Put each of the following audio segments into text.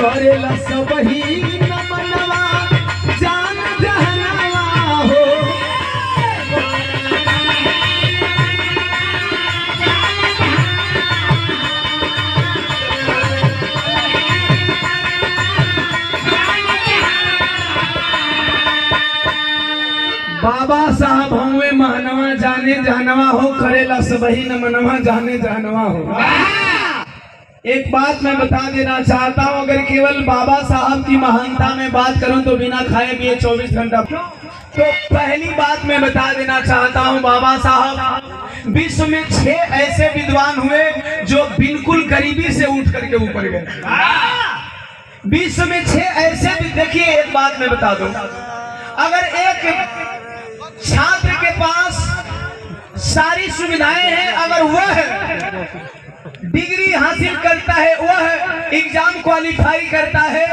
करेला सबही नमनवा जान जहनवा हो। बाबा साहब हुए महनवा जाने जहनवा हो, करेला सबही नमनवा जाने जहनवा हो। एक बात मैं बता देना चाहता हूँ, अगर केवल बाबा साहब की महानता में बात करूं तो बिना खाए पिए 24 घंटा। तो पहली बात मैं बता देना चाहता हूँ, बाबा साहब विश्व में 6 ऐसे विद्वान हुए जो बिल्कुल गरीबी से उठ करके ऊपर गए। विश्व में 6 ऐसे भी। देखिए एक बात मैं बता दूं, अगर एक छात्र के पास सारी सुविधाएं हैं, अगर वह डिग्री हासिल करता है, वह एग्जाम क्वालिफाई करता है,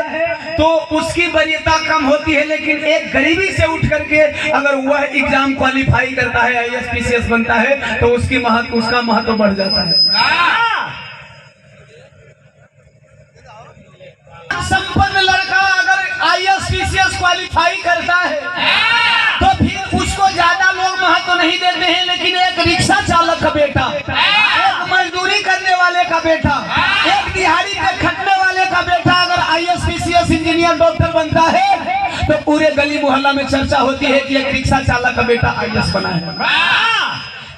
तो उसकी वरीयता कम होती है। लेकिन एक गरीबी से उठ करके अगर वह एग्जाम क्वालिफाई करता है, IAS PCS बनता है, तो उसका महत्व बढ़ जाता है। संपन्न लड़का अगर IAS PCS क्वालिफाई करता है तो फिर उसको ज्यादा लोग महत्व नहीं देते हैं। लेकिन एक रिक्शा चालक का बेटा, एक मजदूरी करने वाले का बेटा, एक दिहाड़ी पे खटने वाले का बेटा अगर IAS PCS इंजीनियर डॉक्टर बनता है तो पूरे गली मोहल्ला में चर्चा होती है कि एक रिक्शा चालक का बेटा IAS बना है।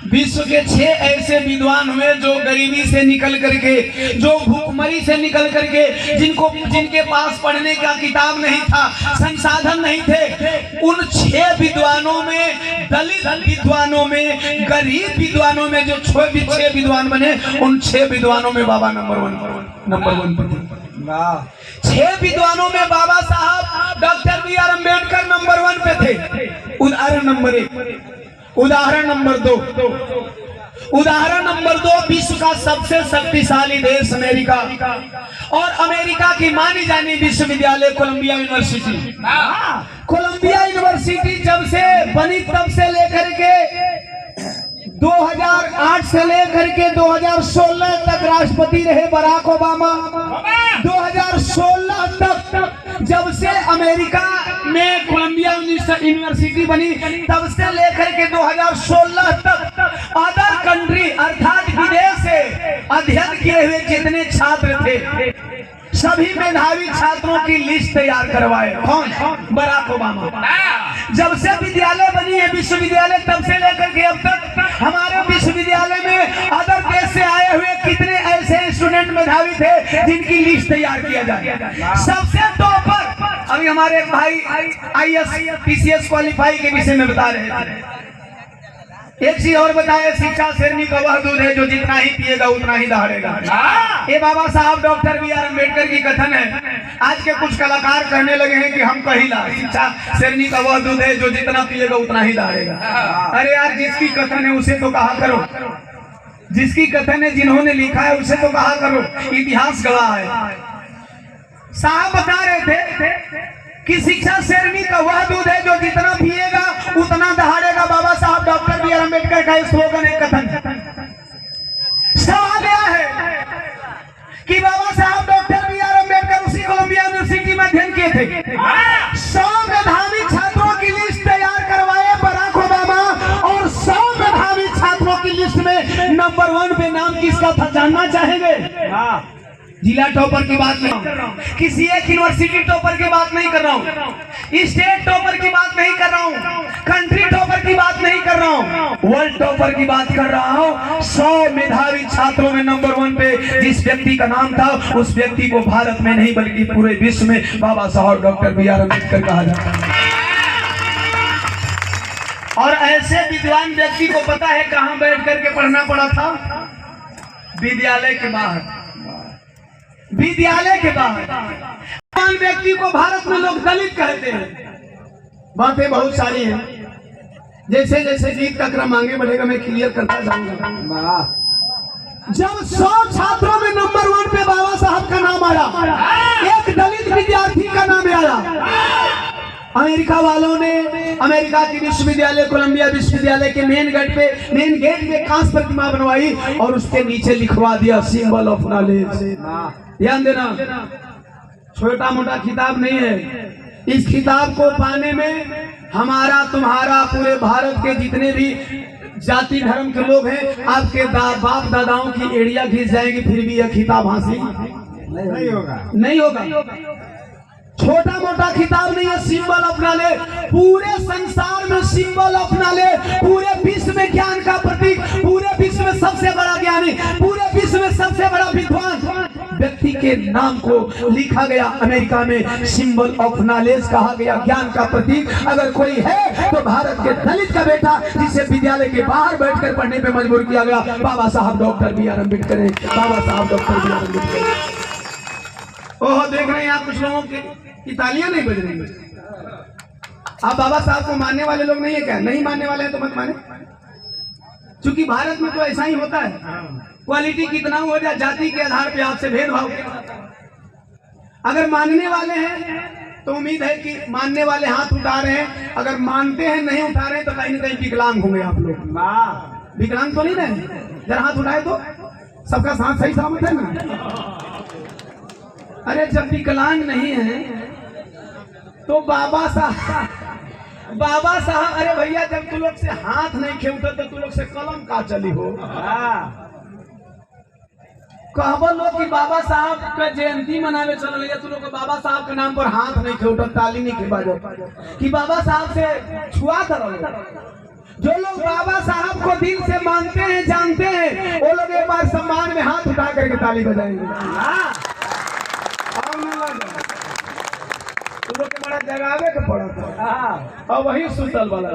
विश्व के 6 ऐसे विद्वान हुए जो गरीबी से निकल करके, जो भूखमरी से निकल करके, जिनके पास पढ़ने का किताब नहीं था, संसाधन नहीं थे, उन 6 विद्वानों में, दलित विद्वानों में, गरीब विद्वानों में जो 6 विद्वान बने, उन 6 विद्वानों में बाबा नंबर वन पे थे। 6 विद्वानों में बाबा साहब डॉक्टर BR अम्बेडकर नंबर 1 पे थे। उदाहरण नंबर 1। उदाहरण नंबर 2। उदाहरण नंबर 2, विश्व का सबसे शक्तिशाली देश अमेरिका, और अमेरिका की मानी जानी विश्वविद्यालय कोलंबिया यूनिवर्सिटी। कोलंबिया यूनिवर्सिटी जब से बनी तब से लेकर के 2008 से लेकर के 2016 तक राष्ट्रपति रहे बराक ओबामा। 2016 तक जब से अमेरिका में कोलंबिया यूनिवर्सिटी बनी, तब से लेकर के 2016 तक अदर कंट्री अर्थात विदेश से अध्ययन किए हुए जितने छात्र थे, सभी मेधावी छात्रों की लिस्ट तैयार करवाए। कौन? Barack Obama. जब से विद्यालय बनी है विश्वविद्यालय, तब से लेकर के अब तक हमारे विश्वविद्यालय में अदर देश से आए हुए कितने ऐसे स्टूडेंट मेधावी थे जिनकी लिस्ट तैयार किया जाए। सबसे टॉप पर अभी हमारे भाई IAS PCS क्वालिफाई के विषय में बता रहे थे। एक चीज और बताए, शिक्षा शेरनी का वह दूध है जो जितना ही पिएगा उतना ही दहाड़ेगा। ये बाबा साहब डॉक्टर BR अम्बेडकर की कथन है। आज के कुछ कलाकार कहने लगे हैं कि हम कहिला, शिक्षा शेरनी का वह दूध है जो जितना पिएगा उतना ही दहाड़ेगा। अरे यार, जिसकी कथन है उसे तो कहा करो, जिसकी कथन है जिन्होंने लिखा है उसे तो कहा करो, इतिहास गवाह है। साहब बता रहे थे कि शिक्षा शेरनी का वह दूध है जो जितना पिएगा उतना दहाड़ेगा। बाबा साहब डॉक्टर BR अम्बेडकर का स्लोगन है, कथन। सवाल यह है कि बाबा साहब डॉक्टर BR अम्बेडकर उसी कोलंबिया यूनिवर्सिटी में अध्ययन किए थे। 100 मेधावी छात्रों की लिस्ट तैयार करवाए बराक ओबामा, और 100 मेधावी छात्रों की लिस्ट में नंबर 1 पे नाम किसका था जानना चाहेंगे? जिला टॉपर की बात नहीं कर रहा हूँ, किसी एक यूनिवर्सिटी टॉपर की बात नहीं कर रहा हूँ, स्टेट टॉपर की बात नहीं कर रहा हूँ, कंट्री टॉपर की बात नहीं कर रहा हूँ, वर्ल्ड टॉपर की बात कर रहा हूँ। 100 मेधावी छात्रों में नंबर 1 पे जिस व्यक्ति का नाम था, उस व्यक्ति को भारत में नहीं बल्कि पूरे विश्व में बाबा साहब डॉक्टर BR अम्बेडकर कहा जाता है। और ऐसे विद्वान व्यक्ति को पता है कहाँ बैठ करके पढ़ना पड़ा था? विद्यालय के बाहर। विद्यालय के बाहर व्यक्ति को भारत में लोग दलित कहते हैं। बातें बहुत सारी हैं, जैसे जैसे गीत का क्रम आगे बढ़ेगा मैं क्लियर करता जाऊंगा। जब 100 छात्रों में नंबर 1 पे बाबा साहब का नाम आया, एक दलित विद्यार्थी का नाम आया, अमेरिका वालों ने अमेरिका की विश्वविद्यालय कोलंबिया विश्वविद्यालय के मेन गेट पे कांच प्रतिमा बनवाई और उसके नीचे लिखवा दिया सिंबल ऑफ नॉलेज। ध्यान देना, छोटा मोटा खिताब नहीं है। इस खिताब को पाने में हमारा तुम्हारा पूरे भारत के जितने भी जाति धर्म के लोग हैं, आपके बाप दादाओं की एड़िया घिस जाएगी, फिर भी यह खिताब हासिल नहीं होगा। छोटा मोटा खिताब नहीं है, सिंबल अपना ले, पूरे संसार में सिंबल अपना ले, पूरे विश्व में ज्ञान का प्रतीक, पूरे विश्व में सबसे बड़ा ज्ञानी, पूरे विश्व में सबसे बड़ा विद्वान व्यक्ति के नाम को लिखा गया। अमेरिका में सिंबल ऑफ नॉलेज कहा गया, ज्ञान का प्रतीक अगर कोई है तो भारत के दलित का बेटा, जिसे विद्यालय के बाहर बैठकर पढ़ने पे मजबूर किया गया, बाबा साहब डॉक्टर बी आर अम्बेडकर है। बाबा साहब डॉक्टर बी आर अम्बेडकर। ओह, देख रहे हैं आप कुछ लोगों की तालियां नहीं बज रही है। आप बाबा साहब को मानने वाले लोग नहीं है क्या? नहीं मानने वाले हैं तो मत माने, क्योंकि भारत में तो ऐसा ही होता है। क्वालिटी कितना हो जाए, जाति के आधार पे आपसे भेदभाव। अगर मानने वाले हैं तो उम्मीद है कि मानने वाले हाथ उठा रहे हैं, अगर मानते हैं नहीं उठा रहे हैं तो कहीं ना कहीं विकलांग होंगे आप लोग। विकलांग तो नहीं रहे, जरा हाथ उठाए तो सबका साथ सही सलामत है ना। अरे जब विकलांग नहीं है तो बाबा साहब, अरे भैया जब तू लोग से हाथ नहीं खेलते तो तू लोग से कलम का चली हो। कहबो लोग कि बाबा साहब का जयंती मनावे चल रही है, तू लोग बाबा साहब के नाम पर हाथ नहीं खेलते, ताली नहीं खेबाजो कि बाबा साहब से छुआ करो। जो लोग बाबा साहब को दिल से मानते हैं, जानते हैं, वो लोग एक बार सम्मान में हाथ उठा करके ताली बजाएंगे। बड़ा जगावे के पड़ा था, और वही सुतल वाला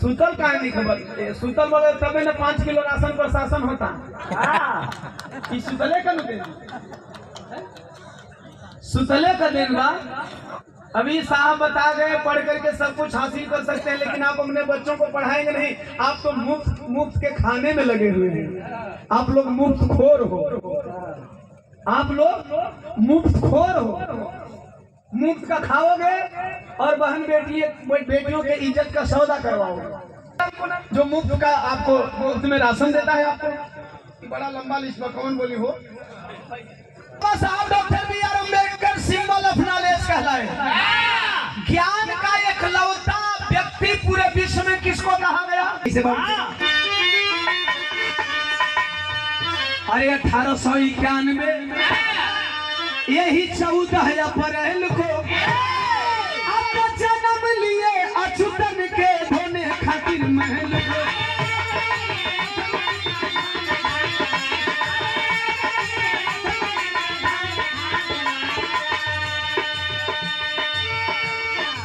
सुतल का नहीं खबर, सुतल वाला तबे न 5 किलो राशन पर शासन होता। सुतले का दिन, सुतले का दिन बा। अभी साहब बता गए पढ़ करके सब कुछ हासिल कर सकते हैं, लेकिन आप अपने बच्चों को पढ़ाएंगे नहीं। आप तो मुफ्त के खाने में लगे हुए हैं। आप लोग मुफ्त खोर हो, आप लोग मुफ्त खोर हो। मुफ्त का खाओगे और बहन बेटियों के इज्जत का सौदा करवाओगे। जो मुफ्त का आपको मुफ्त में राशन देता है, आपको बड़ा लंबा लिस्ट में कौन बोली हो। साहब doctor B R Ambedkar symbol of knowledge कहलाए। ज्ञान का एक लौता व्यक्ति पूरे विश्व में किसको कहा गया? अरे 1891 यही 14 अप्रैल को अब जन्म लिए अछूतन के धोने खातिर महल को।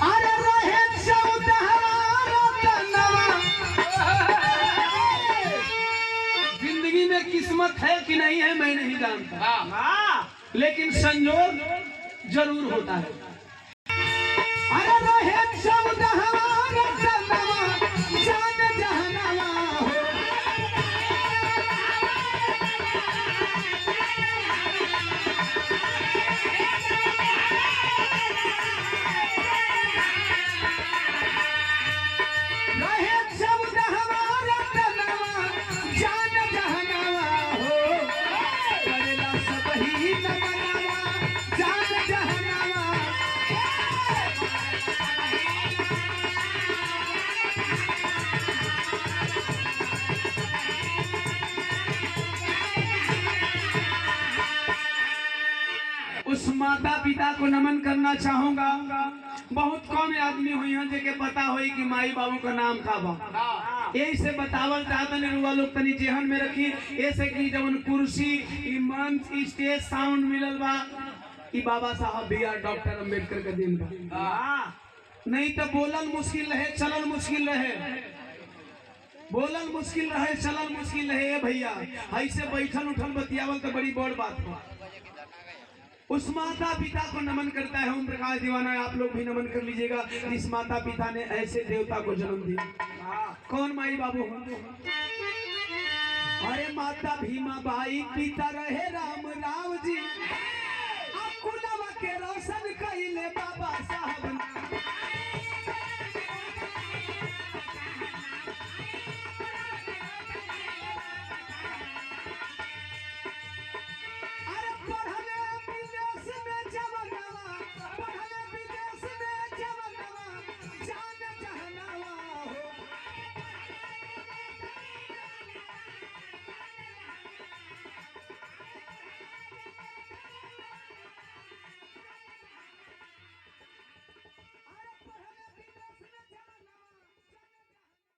अरे रहे 14 जिंदगी में किस्मत है कि नहीं है मैं नहीं जानता, लेकिन संयोग जरूर होता है। अरे रहे शब्द हमारा जन्मा, जान जहनवा हो। रहे शब्द हमारा जन्मा, जान जहनवा हो। करेला सब ही नमनवा, जान जहनवा। उस माता पिता को नमन करना चाहूंगा। बहुत कम आदमी हुई हैं जेके पता होई कि माई बाबू का नाम का बा। यही से बतावल चाहता नहीं रुआ लोग तनी जेहन में रखी। ऐसे कि जब कुर्सी, मंच, स्टेज, साउंड मिलल बा, कि बाबा साहब बी आर डॉक्टर अम्बेडकर का दिन बा। नहीं तो बोलल मुश्किल रहे, चलल मुश्किल रहे। बोलल मुश्किल रहे, चलल मुश्किल रहे। भैया ऐसे बैठल उठल बतियावल तो बड़ी बड़ बात बा। उस माता पिता को नमन करता है ओम प्रकाश दीवाना। आप लोग भी नमन कर लीजिएगा। इस माता पिता ने ऐसे देवता को जन्म दिया। कौन माई बाबू? अरे माता भीमा बाई, पिता रहे राम राव जी। कुलवा के रोशन कइले बाबा साहब।